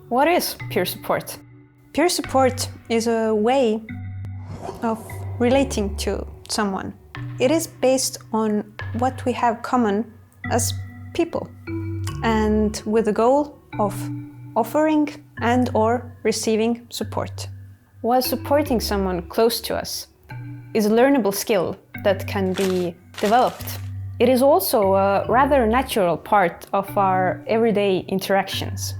What is peer support? Peer support is a way of relating to someone. It is based on what we have common as people, and with the goal of offering and/or receiving support. While supporting someone close to us is a learnable skill that can be developed, it is also a rather natural part of our everyday interactions.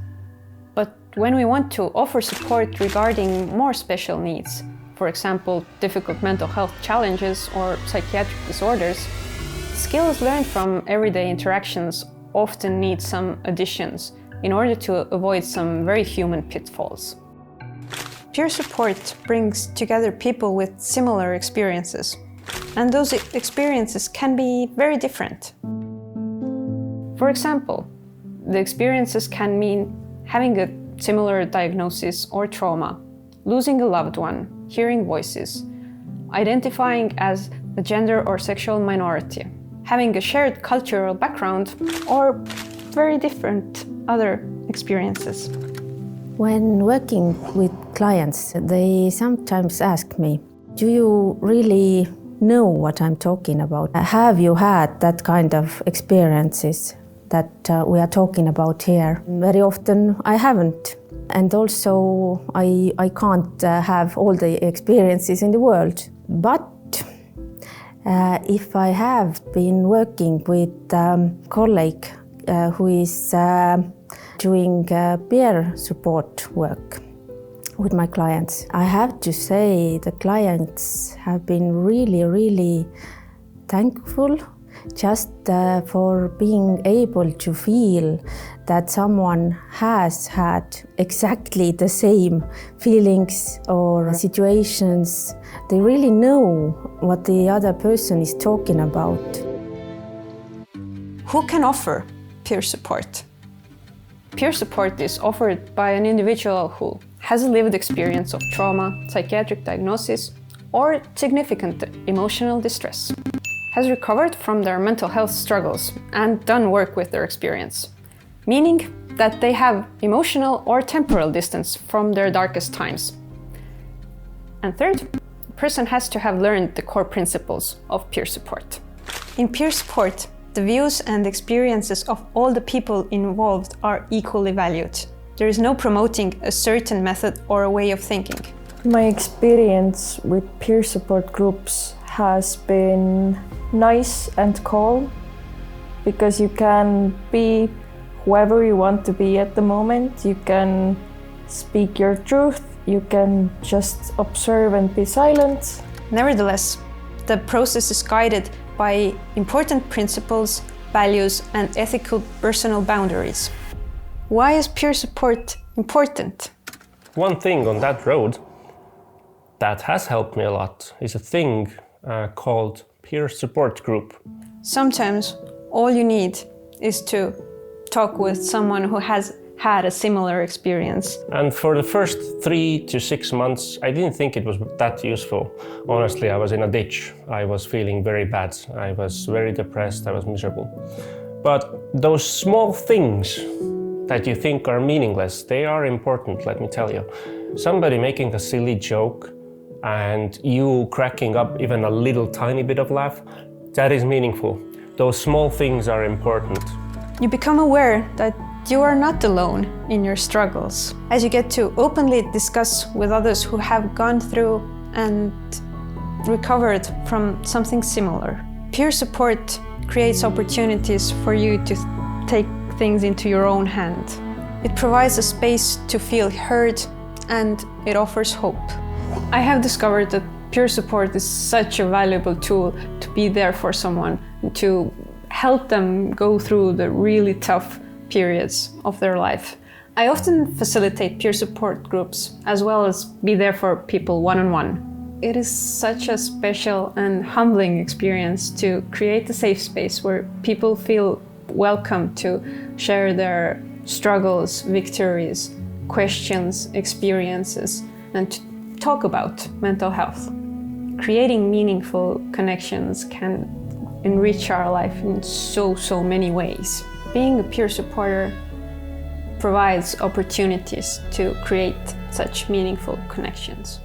But when we want to offer support regarding more special needs, for example, difficult mental health challenges or psychiatric disorders, skills learned from everyday interactions often need some additions in order to avoid some very human pitfalls. Peer support brings together people with similar experiences, and those experiences can be very different. For example, the experiences can mean having a similar diagnosis or trauma, losing a loved one, hearing voices, identifying as a gender or sexual minority, having a shared cultural background, or very different other experiences. When working with clients, they sometimes ask me, do you really know what I'm talking about? Have you had that kind of experiences that we are talking about here? Very often I haven't. And also I can't have all the experiences in the world. But if I have been working with a colleague who is doing peer support work with my clients, I have to say the clients have been really thankful just for being able to feel that someone has had exactly the same feelings or situations. They really know what the other person is talking about. Who can offer peer support? Peer support is offered by an individual who has a lived experience of trauma, psychiatric diagnosis, or significant emotional distress, has recovered from their mental health struggles and done work with their experience, meaning that they have emotional or temporal distance from their darkest times. And third, the person has to have learned the core principles of peer support. In peer support, the views and experiences of all the people involved are equally valued. There is no promoting a certain method or a way of thinking. My experience with peer support groups has been nice and calm, because you can be whoever you want to be at the moment. You can speak your truth, you can just observe and be silent. Nevertheless, the process is guided by important principles, values, and ethical personal boundaries. Why is peer support important? One thing on that road that has helped me a lot is a thing called peer support group. Sometimes all you need is to talk with someone who has had a similar experience. And for the first 3 to 6 months, I didn't think it was that useful. Honestly, I was in a ditch. I was feeling very bad. I was very depressed. I was miserable. But those small things that you think are meaningless, they are important, let me tell you. Somebody making a silly joke and you cracking up even a little tiny bit of laugh, that is meaningful. Those small things are important. You become aware that you are not alone in your struggles, as you get to openly discuss with others who have gone through and recovered from something similar. Peer support creates opportunities for you to take things into your own hand. It provides a space to feel heard, and it offers hope. I have discovered that peer support is such a valuable tool to be there for someone, to help them go through the really tough periods of their life. I often facilitate peer support groups as well as be there for people one-on-one. It is such a special and humbling experience to create a safe space where people feel welcome to share their struggles, victories, questions, experiences, and to talk about mental health. Creating meaningful connections can enrich our life in so many ways. Being a peer supporter provides opportunities to create such meaningful connections.